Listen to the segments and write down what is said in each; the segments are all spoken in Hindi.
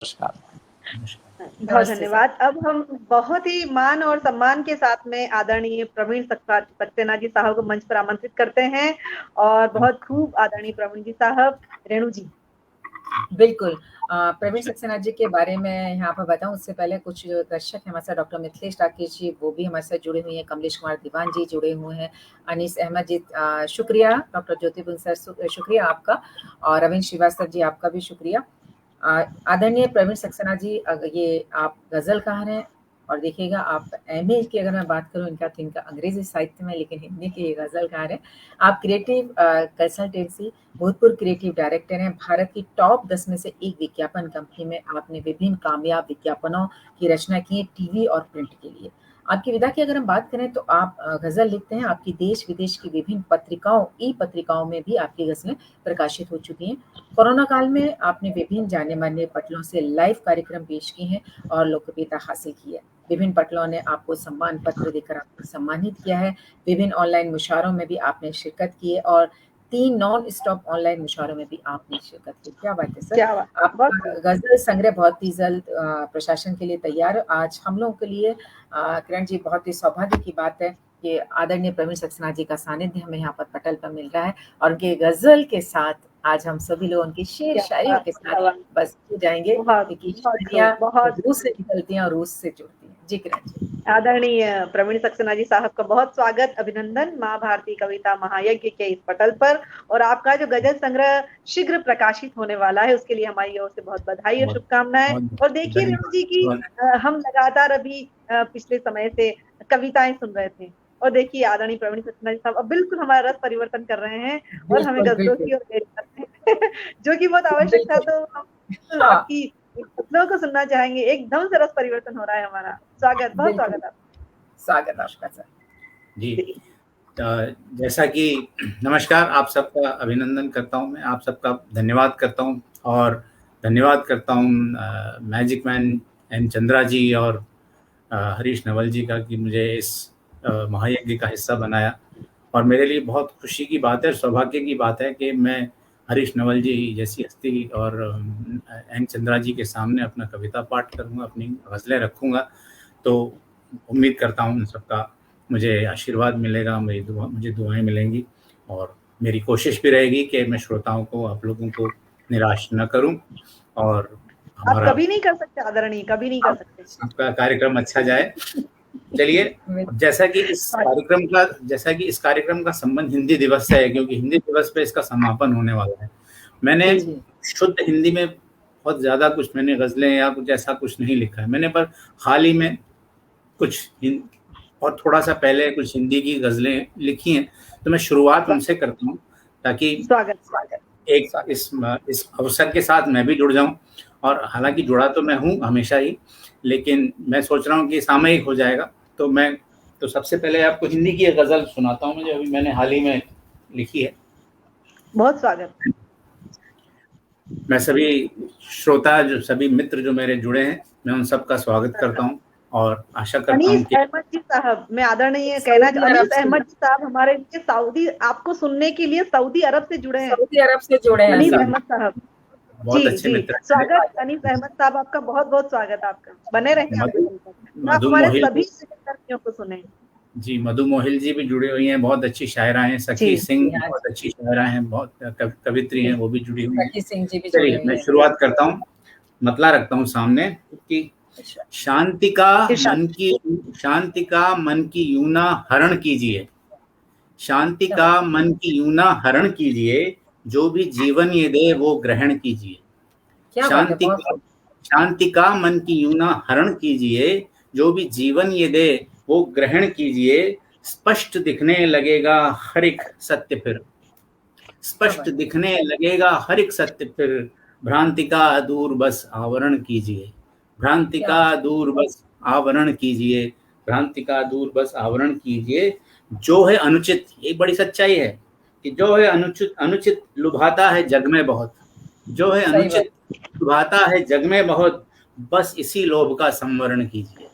नमस्कार। बहुत धन्यवाद। अब हम बहुत ही मान और सम्मान के साथ में आदरणीय प्रवीण सक्सेना जी साहब को मंच पर आमंत्रित करते हैं और बहुत खूब आदरणीय प्रवीण जी साहब। रेणु जी। बिल्कुल। प्रवीण सक्सेना जी के बारे में यहाँ पर बताऊं उससे पहले कुछ दर्शक हमारे साथ डॉक्टर मिथिलेश राकेश जी वो भी हमारे साथ जुड़े हुए हैं, कमलेश कुमार दीवान जी जुड़े हुए हैं, अनीस अहमद जी शुक्रिया, डॉक्टर ज्योतिपुंज सर शुक्रिया आपका, और रविंद्र श्रीवास्तव जी आपका भी शुक्रिया। आदरणीय प्रवीण सक्सेना जी, ये आप गजलकार हैं और देखिएगा आप एमए की अगर मैं बात करूं इनका तो इनका अंग्रेजी साहित्य में, लेकिन हिंदी के ये गजलकार हैं। आप क्रिएटिव कंसल्टेंसी भूतपूर्व क्रिएटिव डायरेक्टर हैं। भारत की टॉप 10 में से एक विज्ञापन कंपनी में आपने विभिन्न कामयाब विज्ञापनों की रचना की है टीवी और प्रिंट के लिए। आपकी विधा की अगर हम बात करें तो आप गजल लिखते हैं। आपकी देश विदेश की विभिन्न पत्रिकाओं ई पत्रिकाओं में भी आपकी गजलें प्रकाशित हो चुकी हैं। कोरोना काल में आपने विभिन्न जाने माने पटलों से लाइव कार्यक्रम पेश किए हैं और लोकप्रियता हासिल की है। विभिन्न पटलों ने आपको सम्मान पत्र देकर आपको सम्मानित किया है। विभिन्न ऑनलाइन मुशायरों में भी आपने शिरकत की है और 3 नॉन स्टॉप ऑनलाइन मुशायरों में भी आपने शिरकत की। क्या बात है सर। क्या बात। आपका गजल संग्रह बहुत ही जल्द प्रशासन के लिए तैयार है। आज हम लोगों के लिए किरण जी बहुत ही सौभाग्य की बात है कि आदरणीय प्रवीण सक्सेना जी का सानिध्य हमें यहाँ पर पटल पर मिल रहा है और उनके गजल के साथ आज हम सभी लोग उनकी शेर शायरियों के साथ बस जाएंगे क्योंकि शायरियाँ रूस से निकलती हैं और रूस से जुड़ती हैं। जी किरण जी। आदरणीय प्रवीण सक्सेना जी साहब का बहुत स्वागत, अभिनंदन माँ भारती कविता महायज्ञ के इस पटल पर, और आपका जो गजल संग्रह शीघ्र प्रकाशित होने वाला है उसके लिए हमारी ओर से बहुत बधाई और शुभकामनाएं। और देखिए रेणु जी की हम लगातार अभी पिछले समय से कविताएं सुन रहे थे और देखिए आदरणीय प्रवीण सक्सेना जी साहब अब बिल्कुल हमारा रस परिवर्तन कर रहे हैं और हमें गजलों की ओर ले रहे हैं जो कि बहुत आवश्यक था। तो हम आपकी गजलों को सुनना चाहेंगे। एकदम से रस परिवर्तन हो रहा है हमारा। स्वागत, बहुत स्वागत आपका। स्वागत आपका सर जी। जैसा कि नमस्कार, आप सबका अभिनंदन करता हूं, मैं आप सबका धन्यवाद करता हूं और धन्यवाद करता हूं मैजिक मैन एन चंद्रा जी और हरीश नवल जी का कि मुझे इस महायज्ञ का हिस्सा बनाया। और मेरे लिए बहुत खुशी की बात है, सौभाग्य की बात है कि मैं हरीश नवल जी जैसी हस्ती और एन चंद्रा जी के सामने अपना कविता पाठ करूँगा, अपनी गज़लें रखूँगा। तो उम्मीद करता हूँ उन सबका मुझे आशीर्वाद मिलेगा, मुझे दुआएं मिलेंगी और मेरी कोशिश भी रहेगी कि मैं श्रोताओं को, आप लोगों को निराश न करूं और आप कभी नहीं कर सकते आदरणीय, कभी नहीं कर सकते। आपका कार्यक्रम अच्छा जाए। चलिए, जैसा कि इस कार्यक्रम का संबंध हिंदी दिवस से है, क्योंकि हिंदी दिवस पे इसका समापन होने वाला है। मैंने शुद्ध हिंदी में बहुत ज़्यादा कुछ मैंने गज़लें या कुछ ऐसा कुछ नहीं लिखा है मैंने, पर हाल ही में कुछ और थोड़ा सा पहले कुछ हिंदी की गज़लें लिखी हैं, तो मैं शुरुआत उनसे करता हूँ ताकि एक इस अवसर के साथ मैं भी जुड़ जाऊं। और हालांकि जुड़ा तो मैं हूं हमेशा ही, लेकिन मैं सोच रहा हूं कि सामयिक हो जाएगा। तो सबसे पहले आपको हिंदी की एक गज़ल सुनाता हूं जो अभी मैंने हाल ही में लिखी है। बहुत स्वागत। मैं सभी श्रोता, जो सभी मित्र जो मेरे जुड़े हैं, मैं उन सबका स्वागत करता हूं और आशा करता हूं कि अहमद जी साहब, मैं आदरणीय कहना अनीस अहमद जी साहब हमारे लिए सऊदी, आपको सुनने के लिए सऊदी अरब से जुड़े हैं। सऊदी अरब से जुड़े हैं अनीस अहमद साहब, बहुत अच्छे मित्र। स्वागत अनीस अहमद साहब, आपका बहुत बहुत स्वागत। आपका बने रहें, आप हमारे सभी कर्मियों को सुने। जी, मधु मोहिल जी भी जुड़ी हुई हैं, बहुत अच्छी शायरा हैं। सखी सिंह बहुत अच्छी शायरा हैं, बहुत कवित्री हैं, वो भी जुड़ी हुई हैं। चलिए मैं शुरुआत करता हूँ, मतला रखता हूँ सामने कि शांति का मन की यूना हरण कीजिए, शांति का मन की यूना हरण कीजिए, जो भी जीवन ये दे वो ग्रहण कीजिए। शांति का मन की यूना हरण कीजिए, जो भी जीवन ये दे वो ग्रहण कीजिए। स्पष्ट दिखने लगेगा हर एक सत्य फिर, स्पष्ट दिखने लगेगा हर एक सत्य फिर। भ्रांति का दूर बस आवरण कीजिए, भ्रांति का दूर बस आवरण कीजिए, भ्रांति का दूर बस आवरण कीजिए। जो है अनुचित, ये बड़ी सच्चाई है कि जो है अनुचित लुभाता है जग में बहुत, जो है अनुचित लुभाता है जग में बहुत। बस इसी लोभ का संवरण कीजिए,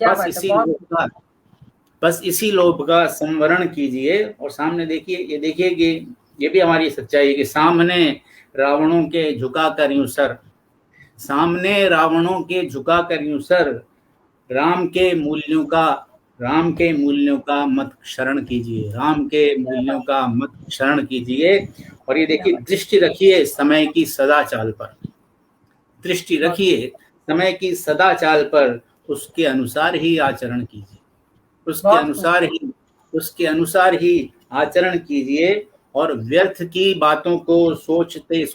बस इसी लोभ का संवरण कीजिए। और सामने देखिए, ये देखिए कि ये भी हमारी सच्चाई है कि सामने रावणों के झुका कर यूं सर, सामने रावणों के झुका कर यूं सर, राम के मूल्यों का मत शरण कीजिए, राम के मूल्यों का मत शरण कीजिए। और ये देखिए, दृष्टि रखिए समय की सदा चाल पर, दृष्टि रखिए समय की सदा चाल पर, उसके अनुसार ही आचरण कीजिए, उसके अनुसार ही आचरण कीजिए। और व्यर्थ की बातों को सोचते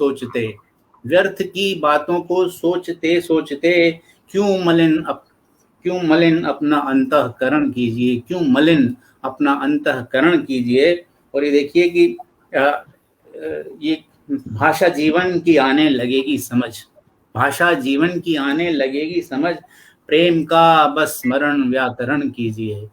सोचते क्यों मलिन अपना अंतःकरण कीजिए। और ये देखिए कि ये भाषा जीवन की आने लगेगी समझ, प्रेम का बस स्मरण व्याकरण कीजिए,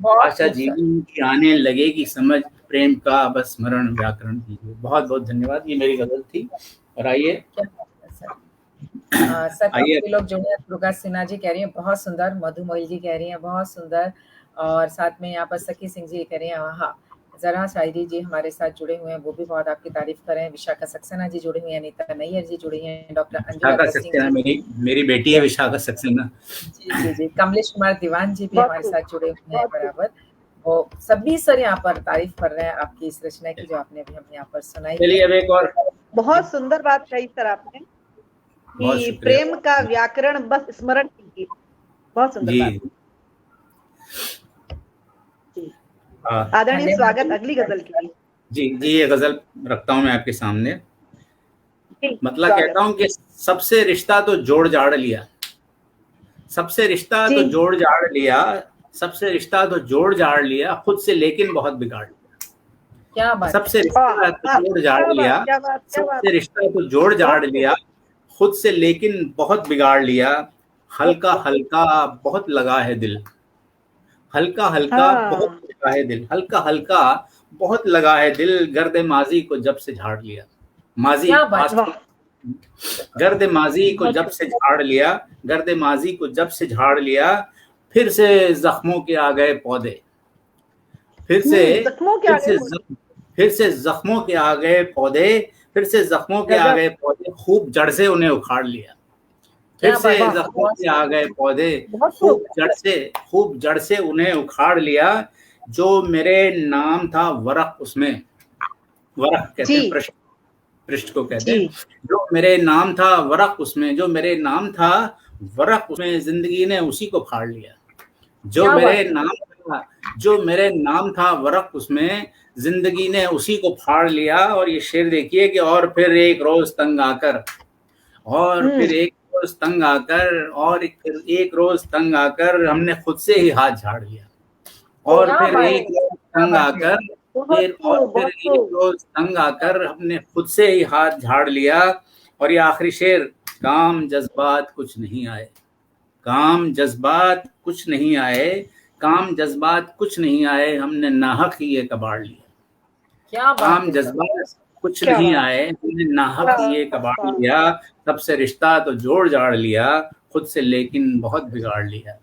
भाषा जीवन की आने लगेगी समझ, प्रेम का बस स्मरण व्याकरण कीजिए। बहुत बहुत धन्यवाद, ये मेरी गजल थी। और आइए काफी लोग जो है, दुर्गा सिन्हा जी कह रही है बहुत सुंदर, मधु मोहिल जी कह रही है बहुत सुंदर, और साथ में यहाँ पर सखी सिंह जी कह रही है हाँ। जरा शायरी जी हमारे साथ जुड़े हुए हैं, वो भी बहुत आपकी तारीफ कर रहे हैं। विशाखा सक्सेना जी जुड़ी हुई है, अनीता नैयर जी जुड़ी हैं, डॉक्टर अंजुला सक्सेना मेरी बेटी है विशाखा सक्सेना जी। कमलेश कुमार दीवान जी भी हमारे साथ जुड़े हुए हैं बराबर। वो सभी सर यहाँ पर तारीफ कर रहे हैं आपकी इस रचना की जो आपने अभी हमें यहाँ पर सुनाई। चलिए अब एक और बहुत सुंदर बात कही सर आपने कि प्रेम का व्याकरण बस स्मरण कीजिए। बहुत सुंदर बात। आदरणीय स्वागत अगली गजल के लिए। जी ये गजल रखता हूँ मैं आपके सामने। मतलब कहता हूँ कि सबसे रिश्ता तो जोड़ जाड़ लिया, सबसे रिश्ता तो जोड़ जाड़ लिया, खुद से लेकिन बहुत बिगाड़ लिया। क्या बात, सबसे रिश्ता तो जोड़ जाड़ लिया, सबसे रिश्ता तो जोड़ जाड़ लिया, खुद से लेकिन बहुत बिगाड़ लिया। हल्का हल्का बहुत लगा है दिल, हल्का हल्का बहुत लगा है दिल, हल्का हल्का बहुत लगा है दिल, गर्द माजी को जब से झाड़ लिया। गर्द माजी को जब से झाड़ लिया, गर्द माजी को जब से झाड़ लिया, फिर से जख्मों के आ गए पौधे, फिर से जख्मों के आ गए पौधे, खूब जड़ से उन्हें उखाड़ लिया। फिर से जख्मों के आ गए पौधे, खूब जड़ से उन्हें उखाड़ लिया। जो मेरे नाम था वरख, उसमें वरख कहते हैं पृष्ठ को कहते हैं। जो मेरे नाम था वरख उसमें, जिंदगी ने उसी को फाड़ लिया। जो मेरे नाम था वरख उसमें, जिंदगी ने उसी को फाड़ लिया। और ये शेर देखिए कि और फिर एक रोज तंग आकर हमने खुद से ही हाथ झाड़ लिया। और फिर एक रोज तंग आकर हमने खुद से ही हाथ झाड़ लिया। और ये आखिरी शेर, काम जज्बात कुछ नहीं आए, हमने नाहक ही ये कबाड़ लिया। काम जज्बात कुछ नहीं आए, हमने नाहक ही ये कबाड़ लिया। सबसे रिश्ता तो जोड़ जाड़ लिया, खुद से लेकिन बहुत बिगाड़ लिया।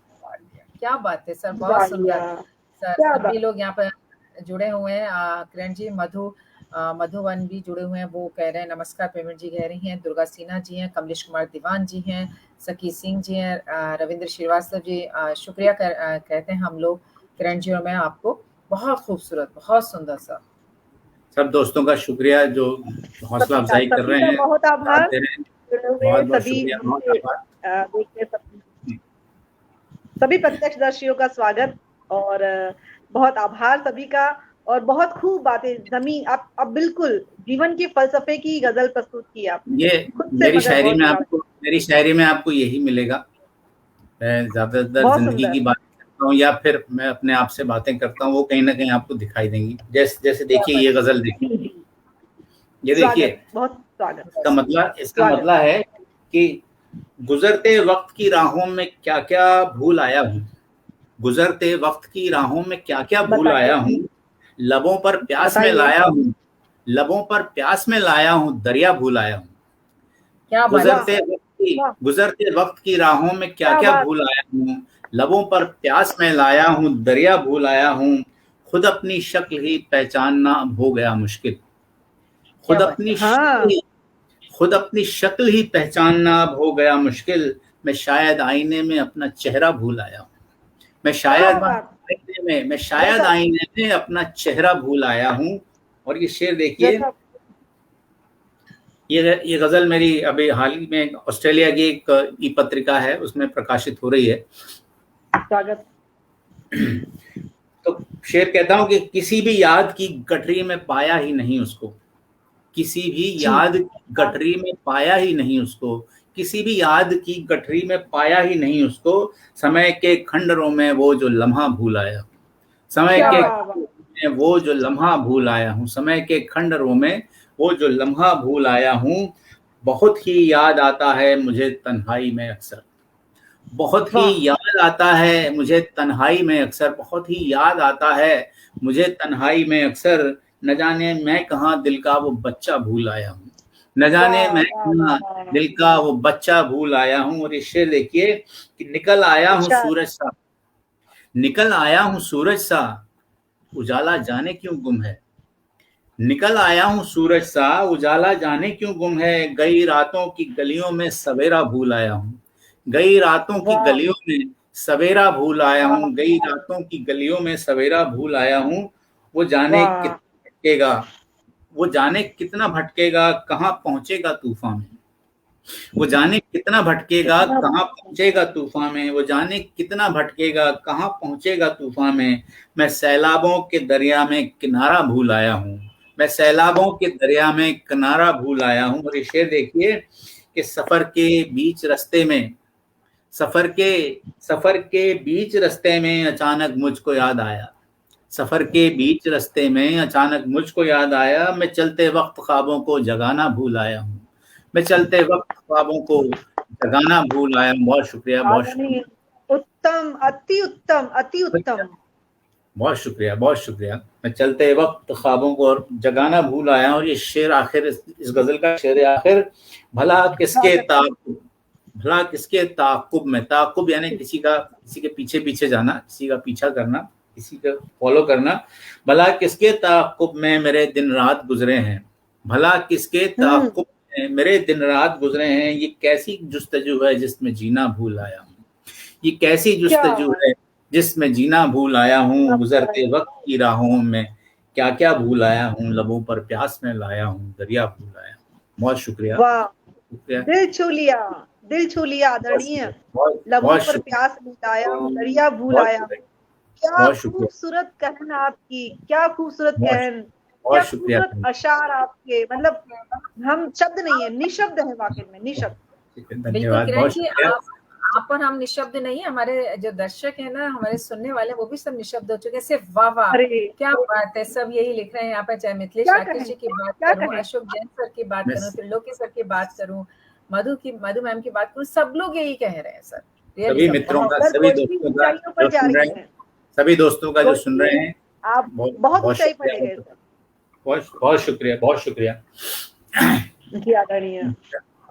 क्या बात है सर, बहुत सुंदर सर। सभी लोग यहाँ पर जुड़े हुए हैं। किरण जी, मधुवन भी जुड़े हुए हैं, वो कह रहे हैं नमस्कार। पेमेंट जी कह रही हैं, दुर्गा सिन्हा जी हैं, कमलेश कुमार दीवान जी हैं, सखी सिंह जी हैं, रविंद्र श्रीवास्तव जी शुक्रिया कहते हैं हम लोग किरण जी और मैं आपको। बहुत खूबसूरत, बहुत सुंदर सर। सब दोस्तों का शुक्रिया जो हौसला अफजाई कर रहे हैं। बहुत आभार। सभी प्रत्यक्षदर्शियों का स्वागत और बहुत आभार सभी का। और बहुत खूब बातें जमीन अब बिल्कुल जीवन के फलसफे की गजल प्रस्तुत की आप। ये मेरी शायरी में आपको यही मिलेगा। मैं ज्यादातर जिंदगी की बात करता हूँ या फिर मैं अपने आप से बातें करता हूँ, वो कहीं ना कहीं आपको दिखाई देंगी। जैसे देखिए ये गजल देखिए, ये देखिए, बहुत स्वागत। इसका मतलब है कि गुजरते वक्त की राहों में क्या क्या भूल आया हूँ, गुजरते वक्त की राहों में क्या क्या भूल आया हूँ, लबों पर प्यास में लाया हूँ, दरिया भूल आया हूँ। गुजरते वक्त की राहों में क्या क्या भूल आया हूँ, लबों पर प्यास में लाया हूँ, दरिया भूल आया हूँ। खुद अपनी शक्ल ही पहचानना अब हो गया मुश्किल, खुद अपनी खुद अपनी शक्ल ही पहचानना अब हो गया मुश्किल, मैं शायद आईने में अपना चेहरा भूल आया हूँ। मैं शायद आईने में अपना चेहरा भूल आया हूँ। और ये शेर देखिए, ये गजल मेरी अभी हाल ही में ऑस्ट्रेलिया की एक ई पत्रिका है उसमें प्रकाशित हो रही है। स्वागत। तो शेर कहता हूँ कि किसी भी याद की गठरी में पाया ही नहीं उसको, किसी भी याद की गठरी में पाया ही नहीं उसको, किसी भी याद की गठरी में पाया ही नहीं उसको, समय के खंडरों में वो जो लम्हा भूल आया, समय के वो जो लम्हा भूल आया हूँ, समय के खंडरों में वो जो लम्हा भूल आया हूँ। बहुत ही याद आता है मुझे तन्हाई में अक्सर, बहुत ही याद आता है मुझे तन्हाई में अक्सर, बहुत ही याद आता है मुझे तन्हाई में अक्सर, न जाने मैं कहाँ दिल का वो बच्चा भूल आया हूँ, न जाने मैं कहाँ दिल का वो बच्चा भूल आया हूँ। और ये शेर देखिए कि निकल आया हूँ सूरज सा, निकल आया हूँ सूरज सा, उजाला जाने क्यों गुम है, निकल आया हूँ सूरज सा, उजाला जाने क्यों गुम है, गई रातों की गलियों में सवेरा भूल आया हूँ, गई रातों की गलियों में सवेरा भूल आया हूँ, गई रातों की गलियों में सवेरा भूल आया हूँ। वो जाने कितना भटकेगा, वो जाने कितना भटकेगा, कहाँ पहुंचेगा तूफान में, वो जाने कितना भटकेगा, कहाँ पहुंचेगा तूफान में, वो जाने कितना भटकेगा, कहाँ पहुंचेगा तूफान में। मैं सैलाबों के दरिया में किनारा भूल आया हूँ, मैं सैलाबों के दरिया में किनारा भूल आया हूँ। और ये शेर देखिए कि सफर के बीच रास्ते में, सफर के बीच रास्ते में अचानक मुझको याद आया, सफर के बीच रास्ते में अचानक मुझको याद आया, मैं चलते वक्त ख्वाबों को जगाना भूल आया हूँ, मैं चलते वक्त ख्वाबों को जगाना भूल आया हूँ। बहुत शुक्रिया, बहुत शुक्रिया। उत्तम, अति उत्तम, अति उत्तम। बहुत शुक्रिया, बहुत शुक्रिया। मैं चलते वक्त ख्वाबों को जगाना भूल आया। और ये शेर आखिर, इस गजल का शेर आखिर, भला किसके ताक़ुब में, ताक़ुब यानी किसी के पीछे पीछे जाना, किसी का पीछा करना, किसी का फॉलो करना। भला किसके ताक़ुब में मेरे दिन रात गुजरे हैं, भला किसके ताक़ुब में मेरे दिन रात गुजरे हैं, ये कैसी जुस्तजू है जिसमें जीना भूल आया हूँ, ये कैसी जुस्तजू है जिसमें जीना भूल आया हूँ, गुजरते वक्त की राहों में क्या क्या भूल आया हूँ, लबों पर प्यास में लाया हूँ, दरिया भूल आया हूँ। बहुत शुक्रिया। दिल छू लिया, दिल छू लिया आदरणीय, लबों पर प्यास में लाया हूँ, दरिया भूल आया हूँ। क्या खूबसूरत कहन आपकी, क्या खूबसूरत कहन, क्या खूबसूरत अशार आपके, मतलब हम शब्द नहीं है, निशब्द है वाकई में, निशब्द। धन्यवाद, बहुत शुक्रिया। आप और हम निशब्द नहीं, हमारे जो दर्शक है ना, हमारे सुनने वाले, वो भी सब निशब्द हो चुके हैं। सिर्फ वाह वाह, क्या बात है, सब यही लिख रहे हैं यहाँ पर। चाहे मिथिलेश राकेश जी की बात करूँ, अशोक जैन सर की बात करूँ, त्रिलोकी सर की बात करूँ, मधु मैम की बात करूँ, सब लोग यही कह रहे हैं सर। सभी मित्रों का, सभी दोस्तों का जो सुन रहे हैं, आप बहुत ऊंचाई पर गए सर। बहुत शुक्रिया, बहुत शुक्रिया।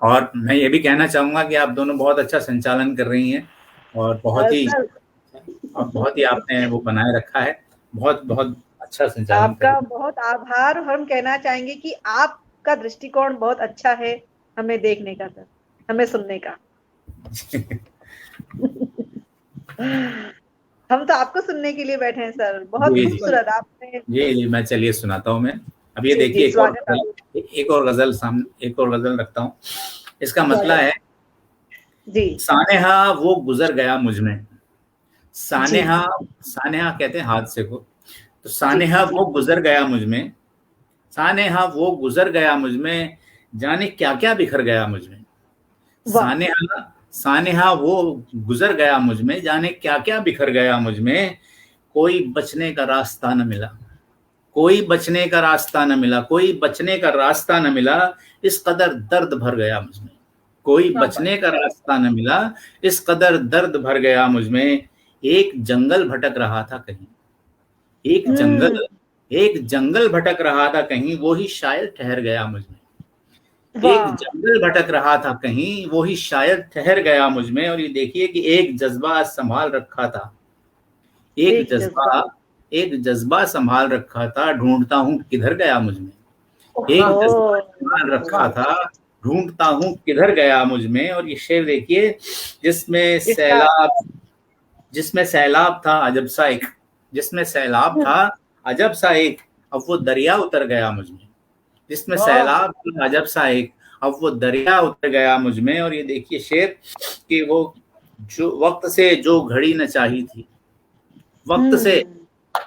और मैं ये भी कहना चाहूंगा कि आप दोनों बहुत अच्छा संचालन कर रही हैं और बहुत ही आपने वो बनाए रखा है, बहुत बहुत अच्छा संचालन। आपका बहुत आभार। हम कहना चाहेंगे कि आपका दृष्टिकोण बहुत अच्छा है हमें देखने का सर, हमें सुनने का। हम तो आपको सुनने के लिए बैठे हैं सर, बहुत खूबसूरत आपने। जी, मैं चलिए सुनाता हूँ मैं। अब ये देखिए एक और गजल रखता हूँ। इसका मतलब है जी, सानेहा वो गुजर गया मुझ में, सानेहा कहते हैं हादसे को, तो सानेहा वो गुजर गया मुझ में, सानेहा वो गुजर गया मुझ में, जाने क्या क्या बिखर गया मुझ में, सानेहा वो गुजर गया मुझ में, जाने क्या क्या बिखर गया मुझ में, कोई बचने का रास्ता न मिला, कोई बचने का रास्ता न मिला, कोई बचने का रास्ता न मिला, इस कदर दर्द भर गया मुझ में, कोई बचने का रास्ता न मिला, इस कदर दर्द भर गया मुझ में। एक जंगल भटक रहा था कहीं, एक जंगल भटक रहा था कहीं, वो ही शायद ठहर गया मुझ में, एक जंगल भटक रहा था कहीं, वो ही शायद ठहर गया मुझ में। और ये देखिए कि एक जज्बा संभाल रखा था, एक जज्बा संभाल रखा था, ढूंढता हूँ किधर गया मुझ में, एक जज्बा संभाल रखा था, ढूंढता हूँ किधर गया मुझ में। और ये शेर देखिए, जिसमें सैलाब था अजब सा एक, जिसमें सैलाब था अजब सा एक, अब वो दरिया उतर गया मुझ में। जिसमें सैलाब था अजब सा एक, अब वो दरिया उतर गया मुझ में। और ये देखिए शेर कि वो जो वक्त से जो घड़ी न चाही थी, वक्त से,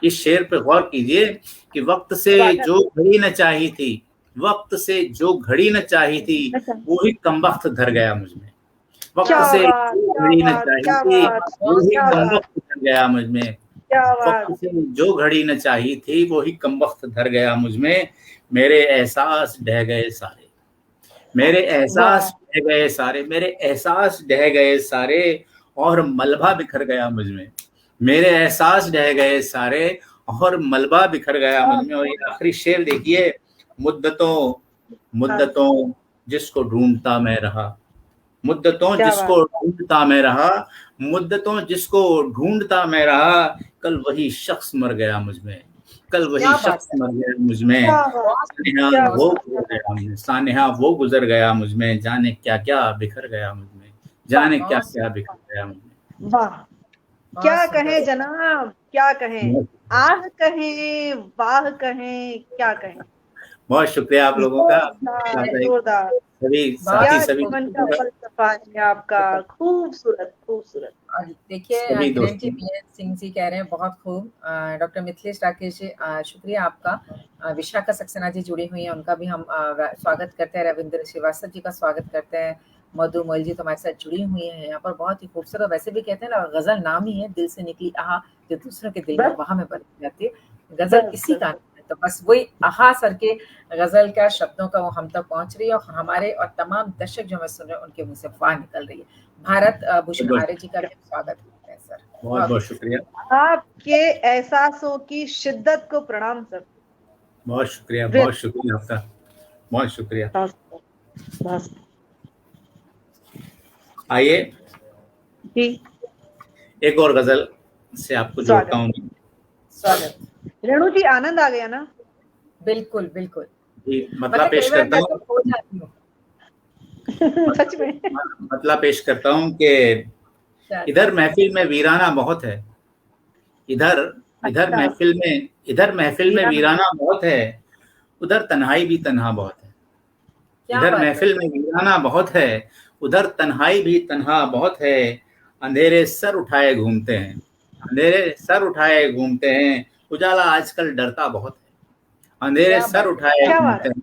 इस शेर पे गौर कीजिए कि वक्त से जो घड़ी न चाही थी, वक्त से जो घड़ी न चाही थी, वो ही कमबख्त धर गया मुझ में। वक्त से जो घड़ी न चाही थी, वो ही कमबख्त धर गया मुझ में। वक्त से जो घड़ी न चाही थी, वो ही कमबख्त धर गया मुझ में। मेरे एहसास ढह गए सारे, मेरे एहसास ढह गए सारे, मेरे एहसास ढह गए सारे, और मलबा बिखर गया मुझ में। मेरे एहसास ढह गए सारे और मलबा बिखर गया मुझ में। और ये आखिरी शेर देखिए, मुद्दतों जिसको ढूंढता मैं रहा, मुद्दतों जिसको ढूंढता मैं रहा, मुद्दतों जिसको ढूंढता मैं रहा, कल वही शख्स मर गया मुझ में, कल वही शख्स मर गया मुझ में। सानेहा वो गुजर गया मुझ में, जाने क्या क्या बिखर गया मुझ में, जाने क्या क्या बिखर गया मुझ में। वाह, क्या कहें जनाब, क्या कहें, आह कहें, वाह कहें, क्या कहें। बहुत शुक्रिया आप लोगों का, जोरदार, सभी साथी, सभी का फलसफा है आपका, खूबसूरत खूबसूरत। देखिए किरण जी, सिंह जी कह रहे हैं बहुत खूब। डॉक्टर मिथिलेश राकेश जी, शुक्रिया आपका। विशाखा सक्सेना जी जुड़ी हुई हैं, उनका भी हम स्वागत करते हैं। रविंद्र श्रीवास्तव जी का स्वागत करते हैं। मधु मोल जी तो हमारे साथ जुड़ी हुई हैं यहाँ पर, बहुत ही खूबसूरत। वैसे भी कहते हैं ना, गजल नाम ही है, दिल से निकली आहा जो दूसरों के दिल में वहां में बदल जाती है। गजल इसी का, तो बस वही आहा सर के गजल का, शब्दों का वो हम तक पहुंच रही है, और हमारे और तमाम दर्शक जो हमें सुन रहे हैं उनके मुंह से वाह निकल रही है। भारत भूषण आर्य जी का भी स्वागत करते हैं सर। बहुत बहुत शुक्रिया। आपके एहसासों की शिद्दत को प्रणाम सर। बहुत शुक्रिया, बहुत शुक्रिया आपका, बहुत शुक्रिया। आइए जी, एक और गजल से आपको जोड़ता हूँ। स्वागत। रेणु जी, आनंद आ गया ना? बिल्कुल बिल्कुल जी, मतलब पेश करता हूँ, सच में मतलब पेश करता हूँ कि इधर महफिल में वीराना बहुत है, इधर महफिल में वीराना बहुत है, उधर तन्हाई भी तन्हा बहुत है। इधर महफिल में वीराना बहुत है, उधर तन्हाई भी तन्हा बहुत है। अंधेरे सर उठाए घूमते हैं, अंधेरे सर उठाए घूमते हैं, उजाला आजकल डरता बहुत है। अंधेरे सर उठाए घूमते हैं,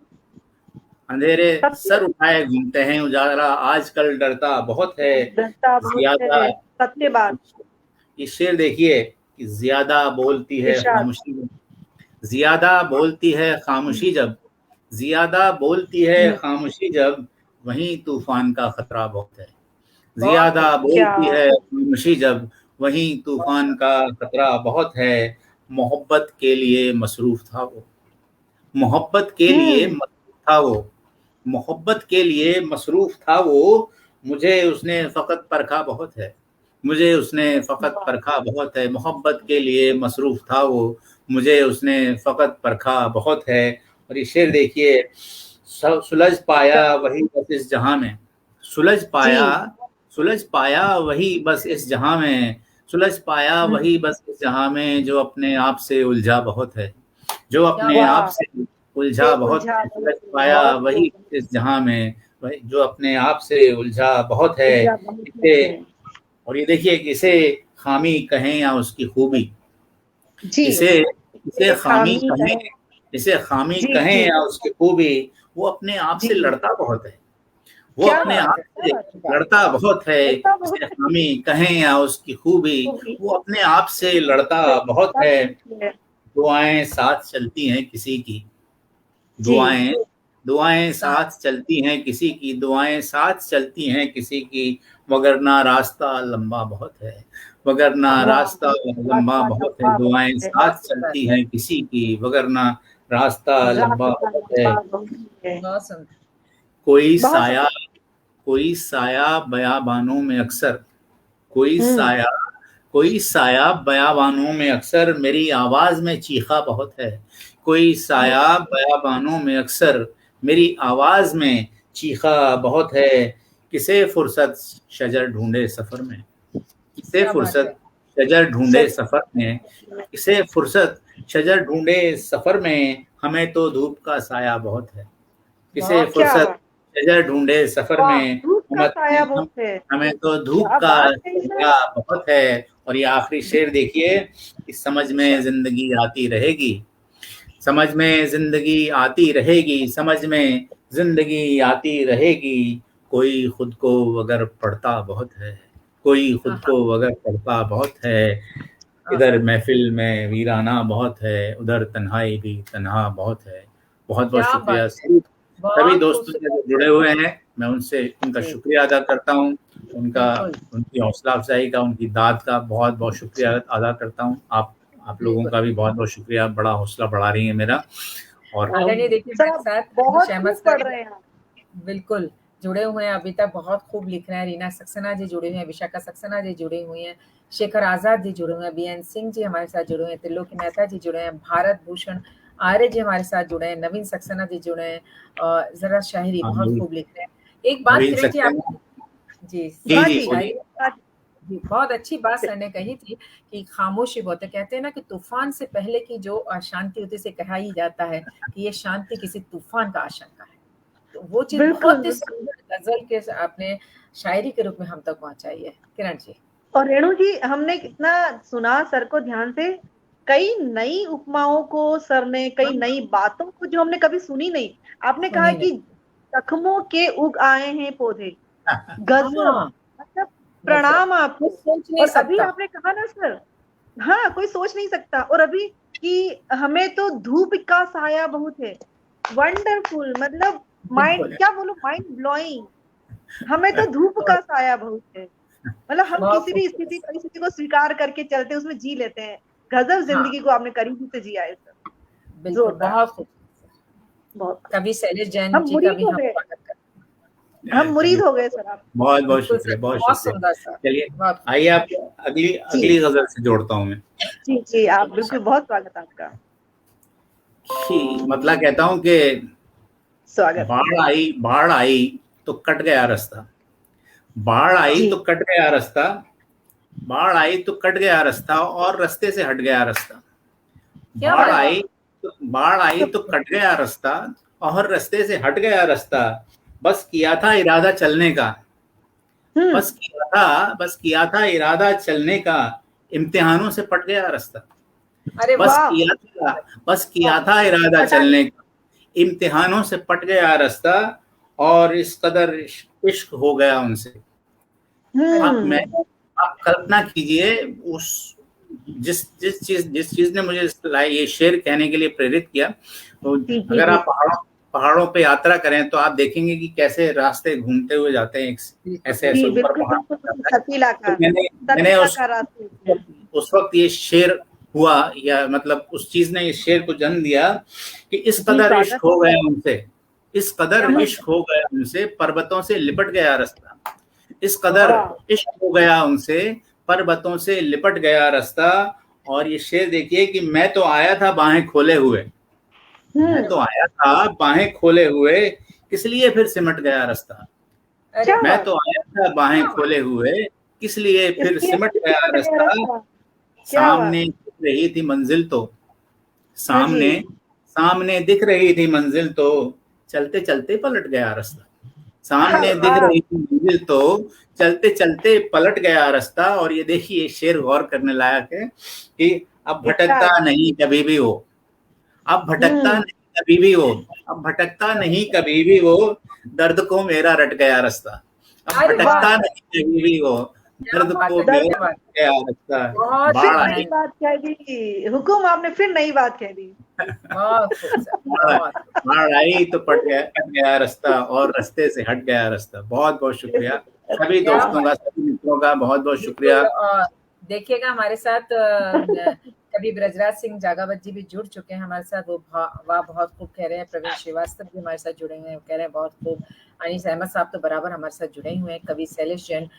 अंधेरे सर उठाए घूमते हैं, उजाला आजकल डरता बहुत है। ज्यादा, सत्य बात। ये शेर देखिए कि ज्यादा बोलती है खामोशी, ज्यादा बोलती है खामोशी जब, ज्यादा बोलती है खामोशी जब, वहीं तूफान का खतरा बहुत है। ज्यादा बोलती है खामोशी जब, वहीं तूफान का खतरा बहुत है। मोहब्बत के लिए मसरूफ था वो, मोहब्बत के लिए मसरूफ था वो, मोहब्बत के लिए मसरूफ था वो, मुझे उसने फकत परखा बहुत है, मुझे उसने फकत परखा बहुत है। मोहब्बत के लिए मसरूफ था वो, मुझे उसने फकत परखा बहुत है। और ये शेर देखिए, सुलझ पाया वही बस इस जहां में, सुलझ पाया वही बस इस जहां में, सुलझ पाया वही बस इस जहां में, जो अपने आप से उलझा बहुत है, जो अपने आप से उलझा बहुत है। सुलझ पाया वही इस जहां में, जो अपने आप से उलझा बहुत है। इसे, और ये देखिए कि इसे खामी कहें या उसकी खूबी, इसे खामी कहें, इसे खामी कहें या उसकी खूबी, वो अपने आप से लड़ता बहुत है, वो अपने आप से लड़ता बहुत है। इसे खामी कहें या उसकी खूबी, वो अपने आप से लड़ता बहुत है। दुआएं साथ चलती हैं किसी की, दुआएं साथ चलती हैं किसी की, दुआएं साथ चलती हैं किसी की, वगरना रास्ता लंबा बहुत है, वगरना रास्ता लंबा बहुत है। दुआएं साथ चलती हैं किसी की, वगरना रास्ता लंबा बहुत है। कोई साया बयाबानों में अक्सर, कोई साया बयाबानों में अक्सर, मेरी आवाज में चीखा बहुत है। कोई साया बयाबानों में अक्सर, मेरी आवाज में चीखा बहुत है, किसे फुर्सत शजर ढूंढे सफर में, किसे क्या बात फुर्सत है। शजर ढूंढे सफर में, किसे फुर्सत शजर ढूंढे सफर में, हमें तो धूप का साया बहुत है, किसे बहुत क्या फुर्सत बात, शजर ढूंढे सफर वाह, में, धूप का साया हम बहुत है, हमें तो धूप क्या का बात है सर। साया बहुत है। और ये आखिरी शेर देखिए कि समझ में जिंदगी आती रहेगी, समझ में जिंदगी आती रहेगी, समझ में जिंदगी आती रहेगी, कोई खुद को अगर पढ़ता बहुत है, कोई खुद आहा, को अगर पढ़ता बहुत है, इधर आहा, महफिल में वीराना बहुत है, उधर तन्हाई भी तन्हा बहुत है। बहुत बहुत क्या बात शुक्रिया है, सभी बहुत दोस्तों से जो खूबसूरत जुड़े है। हुए हैं, मैं उनसे उनका जी, शुक्रिया अदा करता हूँ, उनका बिल्कुल, उनकी हौसला अफजाई का, उनकी दाद का बहुत बहुत शुक्रिया अदा करता हूँ। आप लोगों बिल्कुल। का भी बहुत बहुत शुक्रिया, बड़ा हौसला बढ़ा रही है मेरा। और आदरणीय देखिए सर मेरे आप साथ बहुत अहमद खूब सर पढ़ रहे हैं। बिल्कुल जुड़े हुए हैं, अभी तक बहुत खूब लिख रहे हैं। रीना सक्सेना जी जुड़े हुए हैं, विशाखा सक्सेना जी जुड़े हुए हैं, शेखर आजाद जी जुड़े हुए हैं, बीएन सिंह जी हमारे साथ जुड़े हुए हैं, त्रिलोकी मेहता जी जुड़े हैं, भारत भूषण आर्य जी हमारे साथ जुड़े हैं, नवीन सक्सेना जी जुड़े हैं, और जरा शायरी हाँ, बहुत खूब लिख रहे हैं। एक बात नवीन किरण जी आप सक्सेना जी जी हाँ जी जी, बोलिए। शायरी जी, बहुत अच्छी बात सर ने कही थी कि खामोशी बहुत है। कहते हैं ना कि तूफान से पहले की जो अशांति होती है, उसे कहा ही जाता है कि ये शांति किसी तूफान का आशंका है। तो वो चीज़ बिल्कुल बहुत ही बिल्कुल। सुंदर गज़ल के आपने शायरी के रूप में हम तक पहुँचाई है। किरण जी। और रेणु जी, हमने कितना सुना सर को ध्यान से, कई नई उपमाओं को सर ने, कई हाँ, नई बातों को जो हमने कभी सुनी नहीं। आपने कहा सुनी कि नहीं। जख्मों के उग आए हैं पौधे, गजब, हाँ, मतलब गज़ल प्रणाम कोई आपको। सोच नहीं और अभी सकता। आपने कहा ना सर, हाँ कोई सोच नहीं सकता, और अभी कि हमें तो धूप का साया बहुत है, वंडरफुल, मतलब माइंड, बिल्कुल, क्या बोलो, माइंड ब्लोइंग। हमें तो धूप का बहुत साया बहुत है, मतलब हम बहुत किसी भी खूबसूरत स्थिति सर। परिस्थिति को स्वीकार करके चलते, उसमें जी लेते हैं। गजब, हाँ, जिंदगी को आपने करीबी से जिया है सर, बिल्कुल जोरदार, बहुत खूबसूरत सर। बहुत। कवि शैलेश जैन हम जी का मुरीद भी हो हम गए, स्वागत करते हम मुरीद चलिए, हो गए सर आप। बहुत हैं। बहुत बिल्कुल शुक्रिया, सर, बहुत बहुत शुक्रिया। सुंदर सर, चलिए, बहुत आइए आप अगली जी अगली गजल से जोड़ता हूँ मैं जी जी, आप अच्छा, बिल्कुल, बहुत स्वागत आपका, कि मतलब कहता हूँ कि स्वागत। बाढ़ आई तो कट गया रास्ता, बाढ़ आई जी, तो कट गया रास्ता, बाढ़ आई तो कट गया रास्ता और रास्ते से हट गया रास्ता, क्या बात है। बाढ़ आई तो कट गया रास्ता और रास्ते से हट गया रास्ता, बस किया था इरादा चलने का, हम्म बस किया था इरादा चलने का, इम्तिहानों से पट गया रास्ता, अरे बस वाह! वाह, किया था बस किया वाह, था इरादा हटा चलने नहीं। का, इम्तिहानों से पट गया रास्ता और इस कदर इश्क हो गया उनसे। आप मैं हम्म आप कल्पना कीजिए उस जिस चीज ने मुझे ये शेर कहने के लिए प्रेरित किया, तो जी जी अगर जी आप पहाड़ों पे यात्रा करें तो आप देखेंगे कि कैसे रास्ते घूमते हुए जाते हैं, बिल्कुल, ऐसे जी, ऐसे ऊपर बिल्कुल पहाड़ बिल्कुल बिल्कुल, जाता है। सतीला तो का, मैंने सतीला का रास्ते में। उस वक्त ये शेर हुआ, या मतलब उस चीज ने इस शेर को जन्म दिया कि इस जी, कदर इश्क स्वागत हो है। गया उनसे, इस कदर क्या बात इश्क है। हो गया उनसे, पर्वतों से लिपट गया रास्ता, इस कदर वाह, इश्क हो गया उनसे, पर्वतों से लिपट गया रास्ता। और ये शेर देखिए कि मैं तो आया था बाहें खोले हुए, मैं अरे तो वाह! आया था बाहें खोले हुए, किस लिए फिर सिमट गया रास्ता, अरे क्या वाह! मैं बात, तो आया था बाहें क्या बात खोले हुए, किस लिए फिर इसलिए सिमट फिर गया सिमट गया रास्ता, रास्ता, क्या बात। सामने दिख रही थी मंजिल तो, हाँ जी, सामने सामने दिख रही थी मंजिल तो, चलते चलते पलट गया रास्ता, क्या सामने दिख बात। रही थी मंजिल तो, चलते चलते पलट गया रास्ता। और ये देखिए शेर गौर करने लायक है कि अब भटकता इरशाद। नहीं कभी भी वो, अब भटकता हम्म नहीं कभी भी वो, अब भटकता नहीं कभी भी वो, दर्द को मेरा रट गया रास्ता, अब अरे वाह! भटकता नहीं कभी भी वो, क्या दर्द बात को है, दर्द, मेरा क्या बात रट गया रास्ता। बहुत फिर बाढ़ नई आई, सुनाई, बात कह दी हुकुम, आपने फिर नई बात कह दी। बहुत खूब सर, बाढ़ बहुत खूब। बाढ़ आई तो कट गया रास्ता और रास्ते से हट गया रास्ता। बहुत बहुत शुक्रिया सभी क्या दोस्तों बात का, सभी मित्रों का बहुत बहुत शुक्रिया। बिल्कुल देखिएगा हमारे साथ कभी ब्रजराज सिंह जागावत जी भी जुड़ चुके हैं हमारे साथ, वो वाह बहुत खूब कह रहे हैं, प्रवीण श्रीवास्तव भी हमारे साथ जुड़े हुए हैं, वो कह रहे हैं बहुत खूब, अनीस अहमद साहब तो बराबर हमारे साथ जुड़े ही हुए हैं, कवि शैलेश जैन,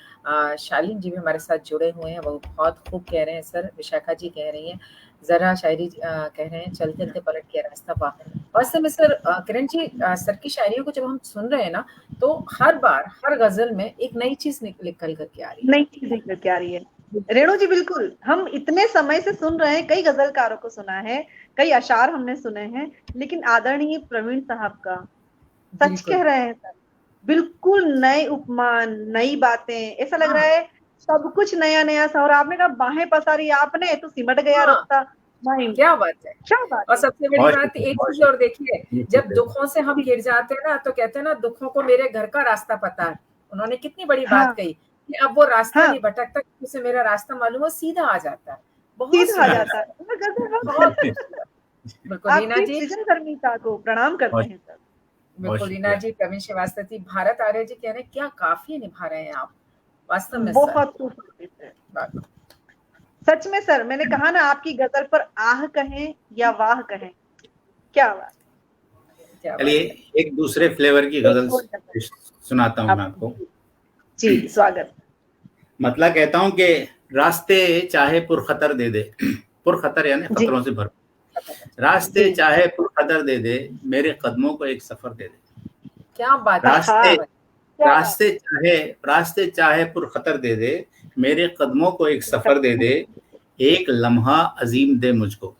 शालीन जी भी हमारे साथ जुड़े हुए हैं, वो बहुत खूब कह रहे हैं सर, विशाखा जी कह रही हैं, जरा शायरी कह रहे हैं, चलते चलते पलट के रास्ता पा। वास्तव में सर किरण जी सर की शायरियों को जब हम सुन रहे हैं ना, तो हर बार हर गजल में एक नई चीज निकल करके आ रही है, नई चीज निकल के आ रही है। रेणु जी बिल्कुल, हम इतने समय से सुन रहे हैं, कई गजलकारों को सुना है, कई अशार हमने सुने हैं, लेकिन आदरणीय प्रवीण साहब का सच कह रहे हैं सर, बिल्कुल नए उपमान, नई बातें, ऐसा लग रहा है सब कुछ नया नया सा। और आपने कहा बाहें पसारी आपने तो सिमट गया रास्ता। क्या बात है, क्या बात और सबसे बड़ी बात एक चीज और देखिए, जब दुखों से हम घिर जाते हैं ना, तो कहते हैं ना दुखों को मेरे घर का रास्ता पता है। उन्होंने कितनी बड़ी बात कही कि अब वो रास्ता नहीं भटकता, उसे मेरा रास्ता मालूम है, सीधा आ जाता है, बहुत आ जाता है। बहुत बिल्कुल रीना जी, सृजनकर्मिता को प्रणाम करते हैं सर। बिल्कुल रीना जी, प्रवीण श्रीवास्तव जी, भारत आर्य जी कह रहे हैं क्या काफी निभा रहे हैं आप, वास्तव में बहुत सच में सर। मैंने कहा ना, आपकी गजल पर आह कहें या वाह कहें, क्या बात। चलिए एक दूसरे फ्लेवर की गजल सुनाता हूँ मैं आपको। जी स्वागत। मतलब कहता हूँ कि रास्ते चाहे पुरखतर दे दे, पुरखतर यानी खतरों से भर, रास्ते चाहे पुरखतर दे दे, मेरे कदमों को एक सफर दे दे। क्या बात है, रास्ते चाहे पुरखतर दे दे, मेरे कदमों को एक सफर दे दे, एक लम्हा अजीम दे मुझको,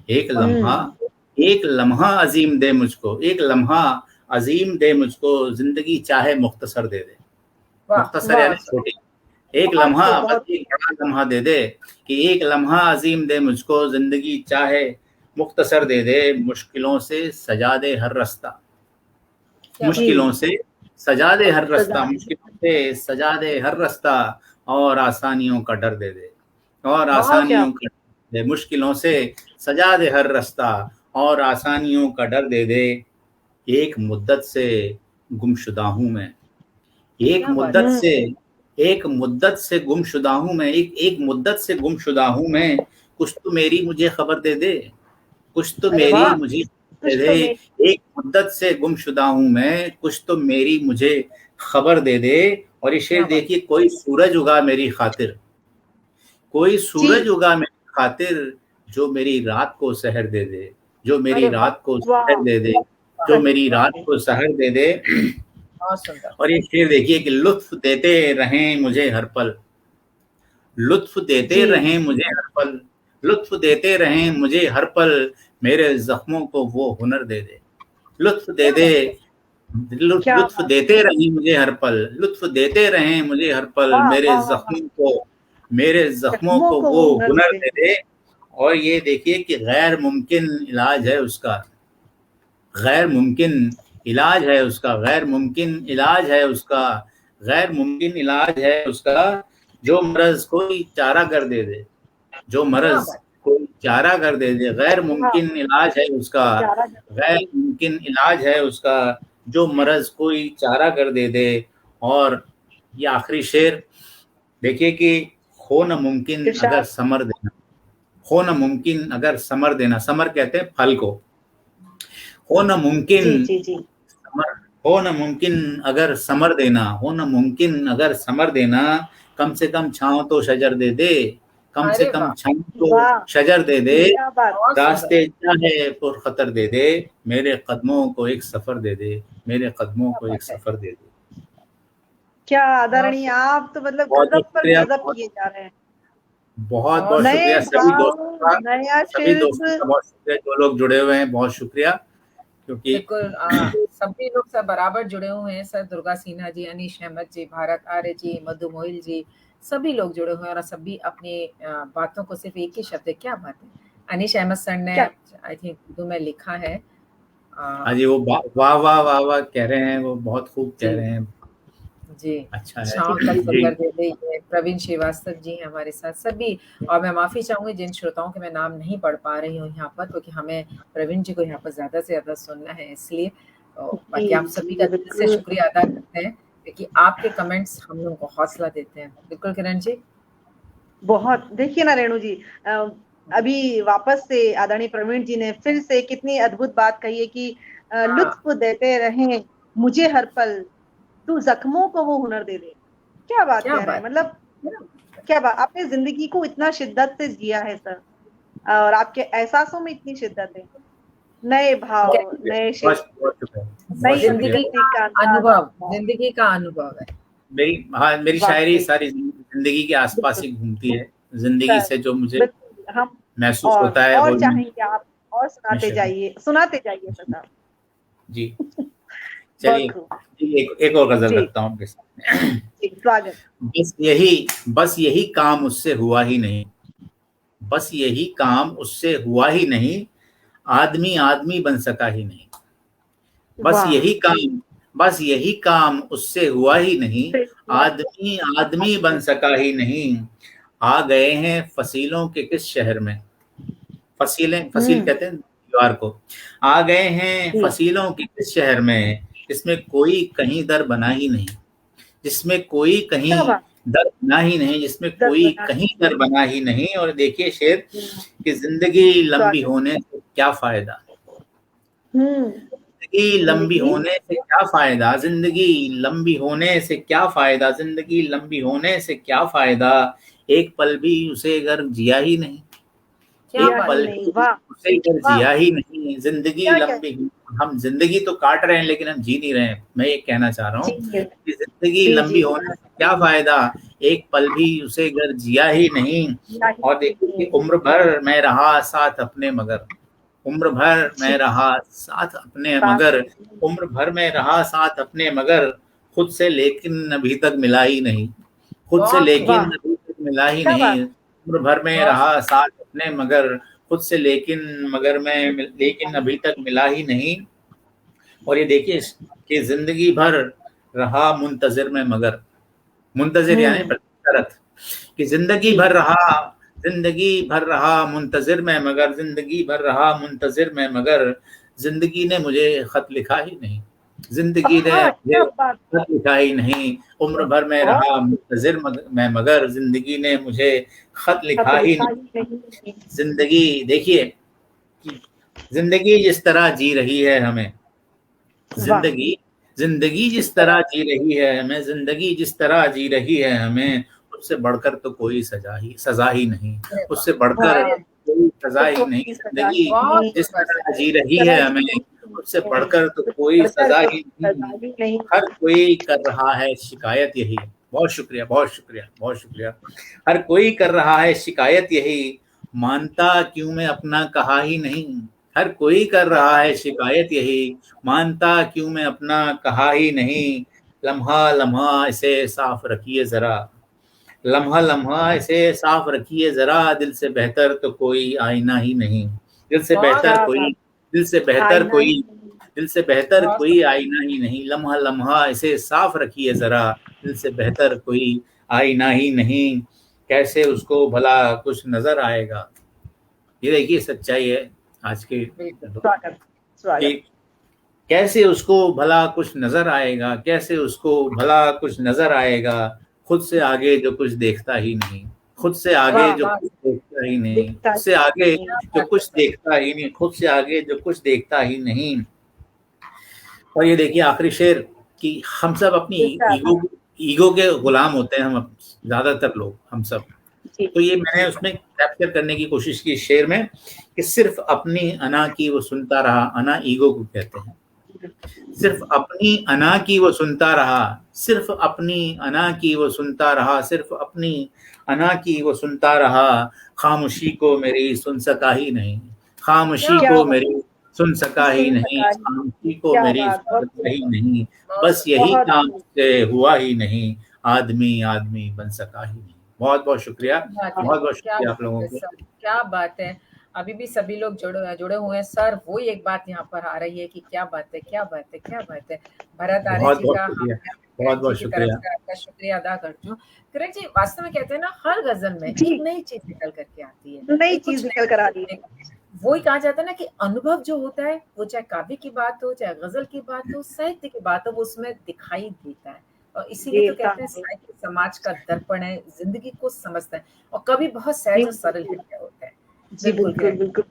एक लम्हा अजीम दे मुझको, एक लम्हा अजीम दे मुझको, जिंदगी चाहे मुख्तसर दे दे। मुख्तसर यानी छोटी, एक लम्हा बस एक बड़ा लम्हा दे दे, कि एक लम्हा अजीम दे मुझको, जिंदगी चाहे मुख्तसर दे दे, मुश्किलों से सजा दे हर रास्ता, मुश्किलों से सजा दे हर रास्ता, मुश्किलों से सजा दे हर रास्ता, और आसानियों का डर दे दे, और आसानियों का डर दे, मुश्किलों से सजा दे हर रास्ता, और आसानियों का डर दे दे। एक मुद्दत से गुमशुदा हूँ मैं, एक मुद्दत से गुमशुदा हूँ मैं, एक मुद्दत से गुमशुदा हूँ मैं, कुछ तो मेरी मुझे खबर दे दे, कुछ तो मेरी मुझे दे दे। एक मुद्दत से गुमशुदा हूँ मैं, कुछ तो मेरी मुझे खबर दे दे। और ये शेर देखिए, कोई सूरज उगा मेरी खातिर, कोई सूरज उगा मेरी खातिर, जो मेरी रात को सहर दे दे, जो मेरी रात को सहर दे दे, जो मेरी रात को सहर दे दे। और ये शेर देखिए कि लुत्फ देते रहें मुझे हर पल, लुत्फ देते रहें मुझे हर पल, लुत्फ देते रहें मुझे हर पल, मेरे जख्मों को वो हुनर दे दे। लुत्फ दे दे, लुत्फ देते रहें मुझे हर पल, लुत्फ देते रहें मुझे हर पल, मेरे जख्मों को वो हुनर दे दे। और ये देखिए कि गैर मुमकिन इलाज है उसका, गैर मुमकिन इलाज है उसका, गैर मुमकिन इलाज है उसका, गैर मुमकिन इलाज है उसका, जो मरज कोई चारा कर दे दे, जो मरज कोई चारा कर दे दे, गैर मुमकिन इलाज है उसका, गैर मुमकिन इलाज है उसका, जो मरज कोई चारा कर दे दे। और ये आखिरी शेर देखिए कि हो न मुमकिन अगर समर देना, हो न मुमकिन अगर समर देना, समर कहते हैं फल को, हो न मुमकिन हो न मुमकिन अगर समर देना, हो न मुमकिन अगर समर देना, कम से कम छांव तो शजर दे दे, कम से कम छांव तो शजर दे दे, रास्ते चाहे पुरखतर दे दे, मेरे कदमों को एक सफर दे दे, मेरे कदमों को एक सफर दे दे। क्या आदरणीय, आप तो मतलब गजब पर गजब किए जा रहे हैं। बहुत बहुत शुक्रिया सभी दोस्तों का, सभी दोस्तों का बहुत शुक्रिया जो लोग जुड़े हुए हैं, बहुत शुक्रिया। क्योंकि बिल्कुल सभी लोग सब बराबर जुड़े हुए हैं सर, दुर्गा सिन्हा जी, अनीश अहमद जी, भारत आर्य जी, मधु मोहिल जी, सभी लोग जुड़े हुए हैं और सभी अपनी बातों को सिर्फ एक ही शब्द है, क्या बात है। अनीश अहमद सर ने आई थिंक उर्दू में लिखा है, हाँ जी, वो वाह वाह वाह वाह कह रहे हैं, वो बहुत खूब कह रहे हैं जी। अच्छा है। शाम तक सुंदर दे दे, प्रवीण श्रीवास्तव जी हैं हमारे साथ सभी। और मैं माफी चाहूंगी जिन श्रोताओं के मैं नाम नहीं पढ़ पा रही हूँ यहाँ पर, क्योंकि हमें प्रवीण जी को यहाँ पर ज्यादा से ज्यादा सुनना है, इसलिए बाकी आप सभी का दिल से शुक्रिया अदा करते हैं, क्योंकि आपके कमेंट्स हम लोगों को हौसला देते हैं। बिल्कुल किरण जी, बहुत। देखिए ना रेणु जी, अभी वापस से आदरणीय प्रवीण जी ने फिर से कितनी अद्भुत बात कही है कि लुत्फ देते रहें मुझे हर पल, तू जख्मों को वो हुनर दे दे। क्या बात कह रहे हैं, मतलब क्या बात। आपने जिंदगी को इतना शिद्दत से जिया है सर, और आपके एहसासों में इतनी शिद्दत है, नए भाव, नए नई जिंदगी का अनुभव, जिंदगी का अनुभव है। मेरी शायरी सारी जिंदगी के आसपास ही घूमती है। जिंदगी से जो मुझे हम महसूस होता है और चाहेंगे आप और सुनाते जाइए प्रताप जी। चलिए एक और गजल रखता हूँ आपके सामने। स्वागत। बस यही काम उससे हुआ ही नहीं, बस यही काम उससे हुआ ही नहीं, आदमी आदमी बन सका ही नहीं। बस यही काम उससे हुआ ही नहीं, आदमी आदमी बन सका ही नहीं। आ गए हैं फसीलों के किस शहर में, फसील कहते हैं दीवार को। आ गए हैं फसीलों के किस शहर में, जिसमें कोई कहीं दर बना ही नहीं, जिसमें कोई कहीं दर बना ही नहीं, जिसमें कोई कहीं दर बना ही नहीं। और देखिए शेर कि जिंदगी लंबी होने से क्या फायदा, जिंदगी लंबी होने से क्या फायदा, जिंदगी लंबी होने से क्या फायदा, जिंदगी लंबी होने से क्या फायदा, एक पल भी उसे अगर जिया ही नहीं, एक पल भी उसे अगर जिया ही नहीं। जिंदगी लंबी, हम जिंदगी तो काट रहे हैं लेकिन हम जी नहीं रहे हैं। मैं ये कहना चाह रहा हूँ कि जिंदगी लंबी होने से क्या फायदा, एक पल भी उसे अगर जिया ही नहीं। और देखिए उम्र भर मैं रहा साथ अपने मगर, उम्र भर मैं रहा साथ अपने मगर, उम्र भर में रहा साथ अपने मगर, खुद से लेकिन अभी तक मिला ही नहीं, खुद से लेकिन अभी तक मिला ही नहीं। उम्र भर में रहा साथ अपने मगर, खुद से लेकिन अभी तक मिला ही नहीं। और ये देखिए कि जिंदगी भर रहा मुंतजिर में मगर, मुंतजिर यानी प्रतीक्षारत, कि जिंदगी भर रहा मुंतजिर में मगर, जिंदगी भर रहा मुंतजिर में मगर, जिंदगी ने मुझे खत लिखा ही नहीं, जिंदगी ने मुझे खत लिखा ही नहीं। उम्र भर में रहा मुंतजिर में मगर, जिंदगी ने मुझे खत लिखा ही नहीं। जिंदगी देखिए, जिंदगी जिस तरह जी रही है हमें, जिंदगी जिस तरह जी रही है हमें, जिंदगी जिस तरह जी रही है हमें, उससे बढ़कर तो कोई सजा ही नहीं, उससे बढ़कर कोई सजा ही नहीं। जिंदगी जिस तरह जी रही है हमें, उससे बढ़कर तो कोई सजा ही नहीं। हर कोई कर रहा है शिकायत यही, बहुत शुक्रिया बहुत शुक्रिया बहुत शुक्रिया। हर कोई कर रहा है शिकायत यही, मानता क्यों मैं अपना कहा ही नहीं। हर कोई कर रहा है शिकायत यही, मानता क्यों मैं अपना कहा ही नहीं। लम्हा लम्हा इसे साफ रखिए जरा, लम्हा लम्हा इसे साफ रखिए जरा, दिल से बेहतर तो कोई आईना ही नहीं, दिल से बेहतर कोई आईना ही नहीं। लम्हा लम्हा इसे साफ रखिए जरा, दिल से बेहतर कोई आईना ही नहीं। कैसे उसको भला कुछ नजर आएगा। ये देखिए सच्चाई है आज के, कैसे उसको भला कुछ नजर आएगा, कैसे उसको भला कुछ नजर आएगा, खुद से आगे जो कुछ देखता ही नहीं, खुद से आगे जो कुछ देखता ही नहीं, खुद से आगे जो कुछ देखता ही नहीं, खुद से आगे जो कुछ देखता ही नहीं। और ये देखिए आखिरी शेर कि हम सब अपनी ईगो के गुलाम होते हैं, हम ज्यादातर लोग, हम सब। तो ये मैंने उसमें कैप्चर करने की कोशिश की शेर में कि सिर्फ अपनी अना की वो सुनता रहा, अना ईगो को कहते हैं, सिर्फ अपनी अना की वो सुनता रहा, सिर्फ अपनी अना की वो सुनता रहा, सिर्फ अपनी अना की वो सुनता रहा। खामोशी को मेरी सुन सका ही नहीं, खामोशी को मेरी सुन सका ही नहीं, खामोशी को मेरी सुन सका ही नहीं। बस यही काम से हुआ ही नहीं, आदमी आदमी बन सका ही नहीं। बहुत बहुत शुक्रिया, बहुत बहुत शुक्रिया आप लोगों को। क्या बात है, अभी भी सभी लोग जुड़े हुए हैं सर। वो एक बात यहाँ पर आ रही है कि क्या बात है, क्या बात है, क्या बात है। भरत आर्य जी का बहुत बहुत शुक्रिया, आपका शुक्रिया अदा करती हूँ। किरण जी, वास्तव में कहते हैं ना, हर गजल में एक नई चीज निकल करके आती है, नई चीज निकल कर आ रही है। वही कहा जाता है ना कि अनुभव जो होता है, वो चाहे काव्य की बात हो, चाहे गजल की बात हो, साहित्य की बात हो, वो उसमें दिखाई देता है। और इसीलिए तो कहते हैं साहित्य समाज का दर्पण है, जिंदगी को समझता है, और कभी बहुत सहज और सरल होता है। जी बिल्कुल बिल्कुल।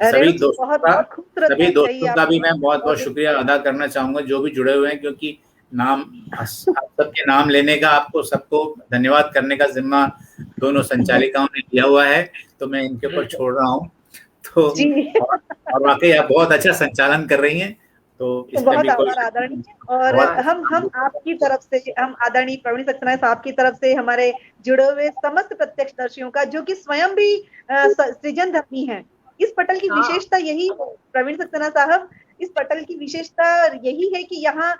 सभी दोस्तों का भी मैं बहुत बहुत शुक्रिया अदा करना चाहूंगा जो भी जुड़े हुए हैं, क्योंकि नाम आप सबके नाम लेने का, आपको सबको धन्यवाद करने का जिम्मा दोनों संचालिकाओं ने लिया हुआ है, तो मैं इनके ऊपर छोड़ रहा हूँ। तो जी और वाकई आप बहुत अच्छा संचालन कर रही हैं, तो इसमें बहुत भी कोई आभार आदरणीय। और बहुत हम आपकी तरफ से, हम आदरणीय प्रवीण सक्सेना साहब की तरफ से हमारे जुड़े हुए समस्त प्रत्यक्षदर्शियों का, जो कि स्वयं भी सृजन धर्मी है, इस पटल की हाँ। विशेषता यही है प्रवीण सक्सेना साहब, इस पटल की विशेषता यही है कि यहाँ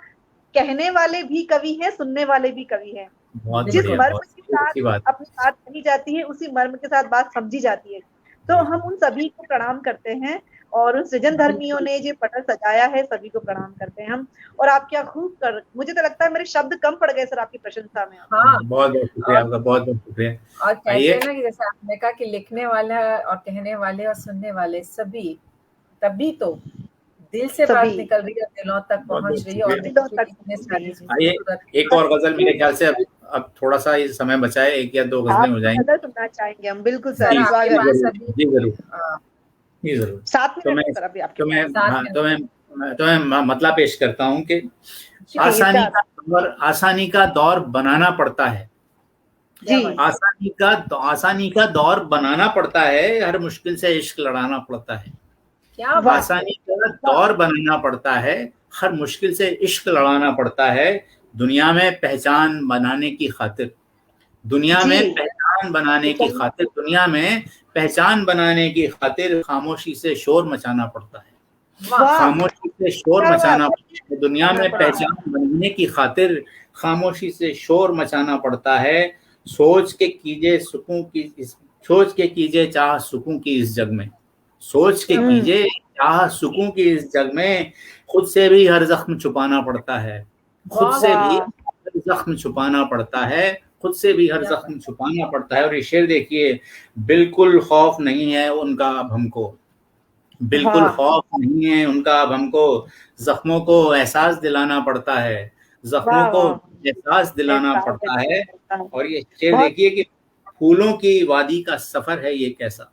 कहने वाले भी कवि हैं, सुनने वाले भी कवि हैं। बहुत जिस बढ़िया, मर्म बहुत के साथ अच्छी बात। अपनी बात कही जाती है, उसी मर्म के साथ बात समझी जाती है। तो हम उन सभी को प्रणाम करते हैं, और उन सृजन धर्मियों ने जो पटल सजाया है, सभी को प्रणाम करते हैं हम। और आप क्या खूब कर, मुझे तो लगता है मेरे शब्द कम पड़ गए सर आपकी प्रशंसा में। हाँ, बहुत बहुत शुक्रिया आपका, बहुत बहुत शुक्रिया। और कहते आइए, हैं ना कि जैसे आपने कहा कि लिखने वाला और कहने वाले और सुनने वाले सभी, तभी तो दिल से बात सभी निकल रही है, दिलों तक बहुत पहुंच बहुत रही है, और शुक्रिया। दिलों तक इतने सारी आइए, खूबसूरत एक और गजल मेरे ख्याल से अब थोड़ा सा ये समय बचा है, 1 या 2 गजलें आप हो जाएंगी। गजल सुनना चाहेंगे हम, बिल्कुल सर सर, जी, आपके स्वागत। पास जरूर, अभी जी जरूर, अ, जी जरूर। 7 तो मिनट मैं है सर अभी आपके तो मैं पास। साथ हाँ, में तो मैं मतला पेश करता हूँ कि जी आसानी का दौर बनाना पड़ता है, क्या जी बात है, आसानी का दौर बनाना पड़ता है, हर मुश्किल से इश्क लड़ाना पड़ता है। क्या वाह बात है, आसानी का दौर बनाना पड़ता है, हर मुश्किल से इश्क लड़ाना पड़ता है, दुनिया में पहचान बनाने की खातिर, दुनिया जी में पहचान बनाने की खातिर, दुनिया में पहचान बनाने की खातिर खामोशी से शोर मचाना पड़ता है, वाह, वाह, खामोशी से शोर क्या मचाना बात पड़ता है, दुनिया में वाह, पहचान बनाने की खातिर खामोशी से शोर मचाना पड़ता है, सोच के कीजिए सुकून की सोच के कीजिए चाह सुकून की इस जग में, सोच के है। कीजिए चाह सुकून की इस जग में, खुद से भी हर जख्म छुपाना पड़ता है, खुद वाह, से भी वाह, हर जख्म छुपाना पड़ता है, खुद से भी हर क्या बात जख्म छुपाना पड़ता है। और ये शेर देखिए, बिल्कुल खौफ नहीं है उनका अब हमको, बिल्कुल वाह, खौफ नहीं है उनका अब हमको, जख्मों को एहसास दिलाना पड़ता है, जख्मों वाह, को वाह, एहसास दिलाना एहसास पड़ता दिलाना है। पड़ता है। और ये शेर बहुत देखिए कि फूलों की वादी का सफर है ये कैसा,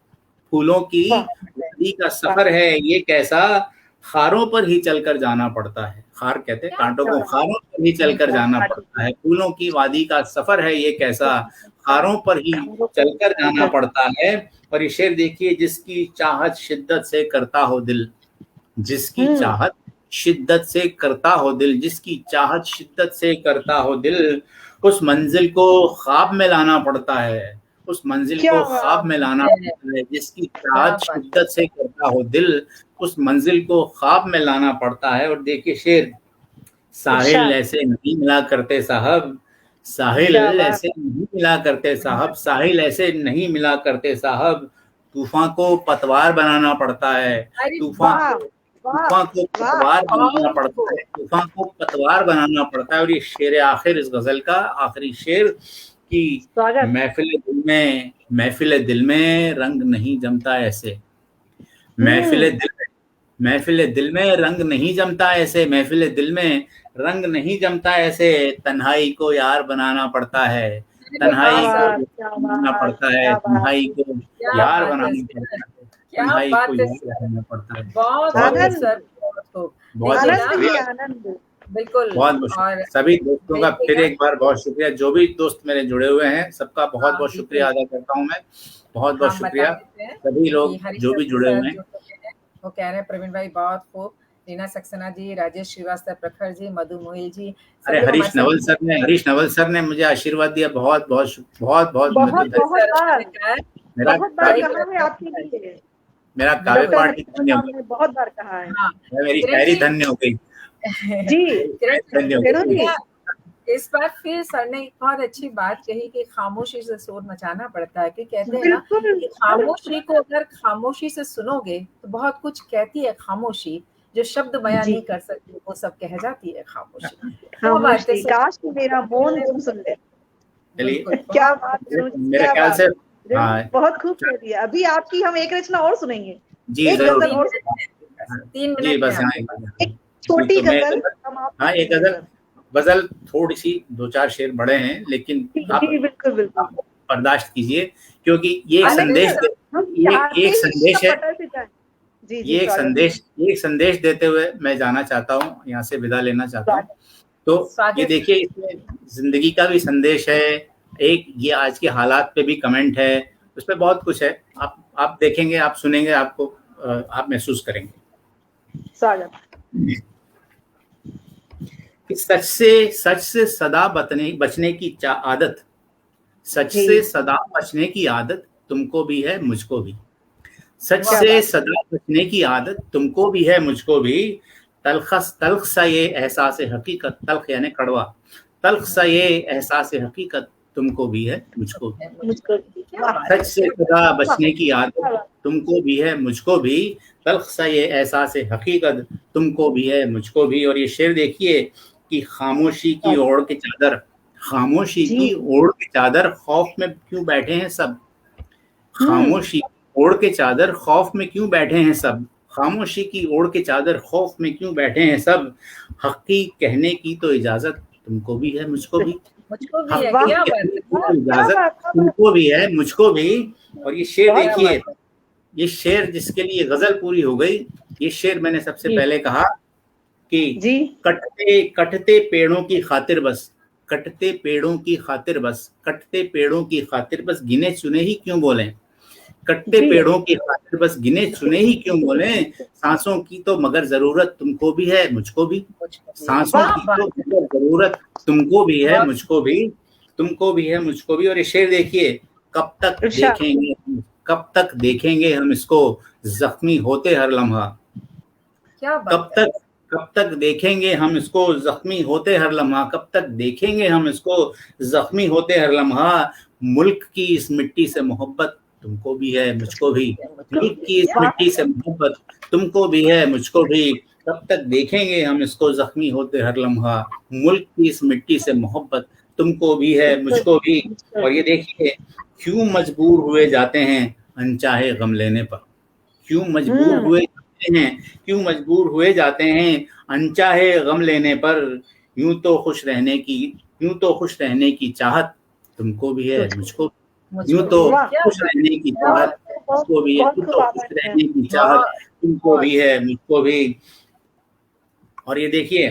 फूलों की वाह, वादी का सफर है ये कैसा, खारों पर ही चलकर जाना पड़ता है, खार कहते हैं क्या कांटों को, वाह, खारों पर ही चलकर जाना पड़ता है, फूलों की वादी का सफर है ये कैसा, खारों पर ही चलकर जाना पड़ता है। और ये शेर देखिए, जिसकी चाहत शिद्दत से करता हो दिल, जिसकी चाहत शिद्दत से करता हो दिल, जिसकी चाहत शिद्दत से करता हो दिल, उस मंजिल को ख्वाब में लाना पड़ता है, उस मंजिल क्या को ख्वाब में लाना है, पड़ता है, जिसकी क्या चाहत बात शिद्दत से करता हो दिल, उस मंजिल को ख्वाब में लाना पड़ता है। और देखिए शेर, साहिल इरशाद, ऐसे नहीं मिला करते साहब, साहिल क्या बात, ऐसे नहीं मिला करते साहब, साहिल ऐसे नहीं मिला करते साहब, तूफान को पतवार बनाना पड़ता है, अरे तूफान वाह, को वाह, तूफान को वाह, पतवार बनाना वाह, पड़ता है, तूफान को पतवार बनाना पड़ता है। और ये शेर आखिर, इस गजल का आखिरी शेर कि स्वागत, महफिल दिल में रंग नहीं जमता ऐसे, महफिल दिल में महफिल दिल में रंग नहीं जमता ऐसे, महफिल दिल में रंग नहीं जमता ऐसे, तन्हाई को यार बनाना पड़ता है, अरे क्या वाह तन्हाई को सर, बात, क्या बनाना बात, पड़ता है, क्या बात, तन्हाई को क्या यार बात है बनाना सर, पड़ता है, क्या तन्हाई को बात है यार सर, बनाना पड़ता है। बहुत बहुत खूब बहुत आनंद, सर, बहुत खूब। बहुत देखिए बहुत ना, आनंद ही शुक्रिया, आनंद। बिल्कुल। बहुत बहुत और शुक्रिया सभी दोस्तों का, फिर देखिएगा, एक बार बहुत शुक्रिया, जो भी दोस्त मेरे जुड़े हुए हैं सबका बहुत बहुत शुक्रिया बिल्कुल, अदा करता हूँ मैं, बहुत बहुत हम बता शुक्रिया देते हैं सभी कि लोग जो भी हरिशंकर जुड़े सर हुए हैं। जो हैं, वो कह रहे हैं प्रवीण भाई बहुत खूब, रीना सक्सेना जी, राजेश श्रीवास्तव, प्रखर जी, मधु मोहिल जी, अरे सभी हमारे साथ हरीश नवल सर ने मुझे आशीर्वाद दिया, बहुत बहुत बहुत बहुत बहुत धन्यवाद। बहुत सर बार, ने कहा है, मेरा बहुत बार कार्य भाई कहा है प्रखर आपके लिए, मेरा कार्य बिल्कुल, डॉक्टर पार्टी हरिशंकर धन्य हो साहब गई, ने बहुत बार कहा है। हाँ, मेरी किरण शायरी जी धन्य हो गई, जी, मेरी शायरी धन्य हो रेणु गई। जी, इस बार फिर सर ने एक बहुत अच्छी बात कही कि खामोशी से शोर मचाना पड़ता है, कि कहते हैं ना बिल्कुल कि सर, खामोशी को अगर खामोशी से सुनोगे तो बहुत कुछ कहती है खामोशी, जो शब्द बयां जी, नहीं कर सकती वो सब कह जाती है खामोशी। क्या बात है खामोशी, सर, काश कि मेरा मौन तुम सुन ले। चलिए, बिल्कुल, क्या बहुत बात रेणु जी, मेरे क्या ख्याल बात, से रेणु हाँ, जी बहुत खूब कह दिया। अभी आपकी हम एक रचना और सुनेंगे, जी एक जरूर, गजल 3 और, मिनट है, बस 3 जी मिनट है बस यहाँ आपके पास। एक जी, छोटी तो मैं गजल हम आपको हाँ एक सुनेंगे गजल, सर। गजल थोड़ी सी 2-4 शेर बड़े हैं, लेकिन जी आप जी, बिल्कुल बिल्कुल। बर्दाश्त कीजिए, क्योंकि ये एक अरे नहीं संदेश सर, हम ये चाहते एक ही संदेश इसका है, पता से जाए। जी जी, ये स्वागत, एक संदेश देते हुए मैं जाना चाहता हूँ, यहाँ से विदा लेना चाहता हूँ। स्वागत, तो ये स्वागत, देखिए, इसमें जिंदगी का भी संदेश है, एक ये आज के हालात पे भी कमेंट है, उसपे बहुत कुछ है, आप देखेंगे, आप सुनेंगे, आपको आप महसूस करेंगे। स्वागत। कि सच से सदा बचने की आदत, सच जी। से सदा बचने की आदत तुमको भी है मुझको भी। सच क्या से बात। सदा बचने की आदत तुमको भी है मुझको भी। तल्ख सा ये एहसास हकीकत, तल्ख यानी कड़वा, तल्ख सा ये एहसास हकीकत तुमको भी है मुझको भी। मुझको क्या बात सच है। से सदा बचने की आदत तुमको भी है मुझको भी। तल्ख सा ये एहसास हकीकत तुमको भी है मुझको भी। और ये शेर देखिए कि खामोशी की ओढ़ के चादर, खामोशी जी। की ओढ़ के चादर खौफ में क्यों बैठे हैं सब। हम्म। खामोशी ओढ़ के चादर खौफ में क्यों बैठे हैं सब। खामोशी की ओढ़ के चादर खौफ में क्यों बैठे हैं सब। हक की कहने की तो इजाजत तुमको भी है मुझको भी। मुझको भी हक है। की क्या बात कहने है। की तो क्या इजाजत बात है। तुमको भी है मुझको भी। और ये शेर बहुत देखिए, बात है। ये शेर जिसके लिए गजल पूरी हो गई, ये शेर मैंने सबसे जी। पहले कहा कि जी। कटते कटते पेड़ों की खातिर बस, कटते पेड़ों की खातिर बस, कटते पेड़ों की खातिर बस गिने चुने ही क्यों बोलें। कटते जी। पेड़ों की खातिर बस गिने चुने ही क्यों बोलें। सांसों की तो मगर जरूरत तुमको भी है मुझको भी। मुझको भी। सांसों क्या की बात तो है। मगर जरूरत तुमको भी है वाह। मुझको भी, तुमको भी है मुझको भी। और ये शेर देखिए, कब तक इरशाद। देखेंगे, कब तक देखेंगे हम इसको जख्मी होते हर लम्हा। क्या कब बात है। तक कब तक देखेंगे हम इसको जख्मी होते हर लम्हा, कब तक देखेंगे हम इसको जख्मी होते हर लम्हा। मुल्क की इस मिट्टी से मोहब्बत तुमको भी है मुझको भी। मुल्क की इस क्या मिट्टी से मोहब्बत तुमको भी है मुझको भी। कब तक देखेंगे हम इसको जख्मी होते हर लम्हा। मुल्क की इस मिट्टी से मोहब्बत तुमको भी है मुझको भी। और ये देखिए, क्यों मजबूर हुए जाते हैं अनचाहे गम लेने पर। क्यों मजबूर हम्म। हुए जाते हैं, क्यों मजबूर हुए जाते हैं अनचाहे गम लेने पर। यूं तो खुश रहने की, यूं तो खुश रहने की चाहत तुमको भी है मुझको। यूं मुझको तो भी है। वाह। क्या खुश बात रहने की क्या चाहत बात है। तुमको भी है, बहुत यूं खूब तो खुश आभार है। रहने की चाहत बहुत तुमको बहुत भी है मुझको भी। और ये देखिए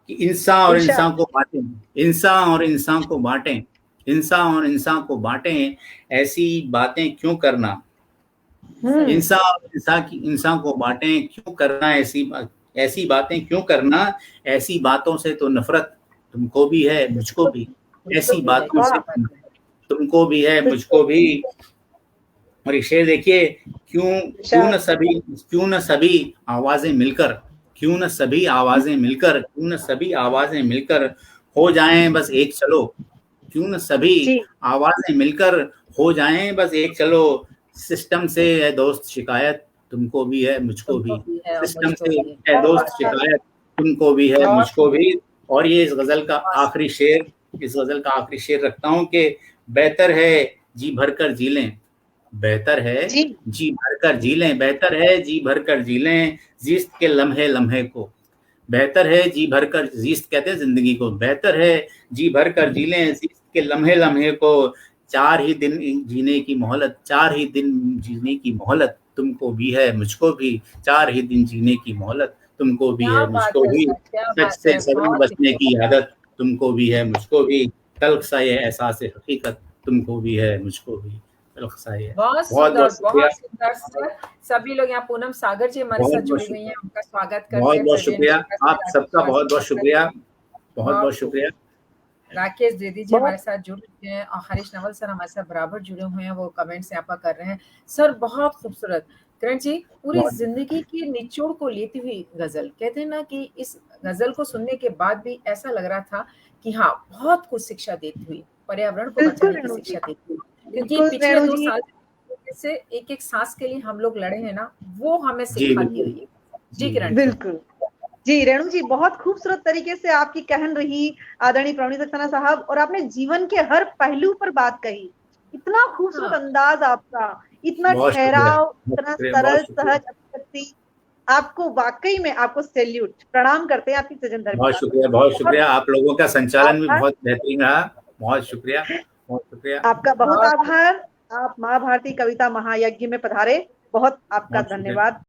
कि इंसान और इरशाद। इंसान को बांटें, इंसान और इंसान को बांटें, इंसान और इंसान को बांटें, ऐसी बातें क्यों करना। सही। इंसान को बांटें क्यों करना, ऐसी बातें क्यों करना। ऐसी बातों से तो नफरत तुमको भी है मुझको भी। मुझको ऐसी भी है। बातों क्या से वाह। बात है। तुमको भी है मुझको भी। और ये शेर देखिए, क्यों इरशाद। क्यों न सभी आवाजें मिलकर, क्यों न सभी आवाजें मिलकर, क्यों न सभी आवाजें मिलकर हो जाएं बस एक चलो। क्यों न सभी जी। आवाजें मिलकर हो जाएं बस एक चलो। सिस्टम से है दोस्त शिकायत तुमको भी है मुझको तुमको भी। भी है और सिस्टम मुझको से भी है। है क्या दोस्त बात है। शिकायत तुमको भी है बहुत मुझको भी। और ये इस गजल का बहुत। आखिरी शेर, इस गजल का आखिरी शेर रखता हूँ कि बेहतर है जी भरकर जी लें, बेहतर है जी। जी भरकर जी लें, बेहतर है जी भरकर जी लें जीस्त के लम्हे लम्हे को। बेहतर है जी भरकर, जीस्त कहते हैं जिंदगी को, बेहतर है जी भरकर जी लें जीस्त के लम्हे लम्हे को। 4 ही दिन जीने की मोहलत, 4 ही दिन जीने की मोहलत तुमको भी है मुझको भी। 4 ही दिन जीने की मोहलत तुमको भी क्या है बात मुझको है भी। सर। क्या सच बात से है। सदा बहुत ही बचने की आदत तुमको भी है मुझको भी। तल्ख सा ये एहसास हकीकत तुमको भी है मुझको भी। तल्ख सा ये। बहुत बहुत सुंदर, बहुत शुक्रिया, बहुत सुंदर सर। सभी लोग यहाँ, पूनम सागर जी हमारे बहुत साथ बहुत जुड़ी हुई शुक्रिया, हैं, उनका स्वागत करते बहुत हैं। बहुत प्रवीण शुक्रिया। जी का सर, आप राकेश सबका कुमार बहुत बहुत स्वागत शुक्रिया, करते हैं। बहुत बहुत खूब। शुक्रिया। राकेश दीदी जी हमारे बहुत। साथ जुड़ चुके हैं और हरीश नवल सर हमारे साथ बराबर जुड़े हुए हैं, वो कमेंट्स यहाँ पर कर रहे हैं। सर बहुत खूबसूरत। किरण जी, पूरी बहुत जिंदगी की निचोड़ को लेती हुई गजल, कहते हैं ना कि इस गजल को सुनने के बाद भी ऐसा लग रहा था कि हाँ, बहुत कुछ शिक्षा देती हुई, पर्यावरण को बिल्कुल बचाने की रेणु जी। शिक्षा देती हुई। क्योंकि बिल्कुल पिछले रेणु 2 जी। साल से एक-एक सांस के लिए हम लोग लड़े हैं ना, वो हमें जी सिखाती बिल्कुल, हुई है। जी जी किरण जी। बिल्कुल। बिल्कुल। जी रेणु जी, बहुत खूबसूरत तरीके से आपकी कहन रही आदरणीय प्रवीण सक्सेना साहब, और आपने जीवन के हर पहलू पर बात कही। इतना खूबसूरत हाँ, अंदाज आपका, इतना बहुत शुक्रिया, ठहराव, बहुत इतना शुक्रिया, बहुत सरल शुक्रिया, सहज अभिव्यक्ति। आपको वाकई में आपको सैल्यूट, प्रणाम करते हैं आपकी सजन बहुत दरमियान। शुक्रिया, बहुत और शुक्रिया। आप लोगों का संचालन भी आभार, बहुत बेहतरीन रहा। बहुत शुक्रिया, बहुत शुक्रिया, आपका बहुत बहुत आभार। आप माँ भारती कविता महायज्ञ में पधारे, बहुत आपका बहुत शुक्रिया। धन्यवाद।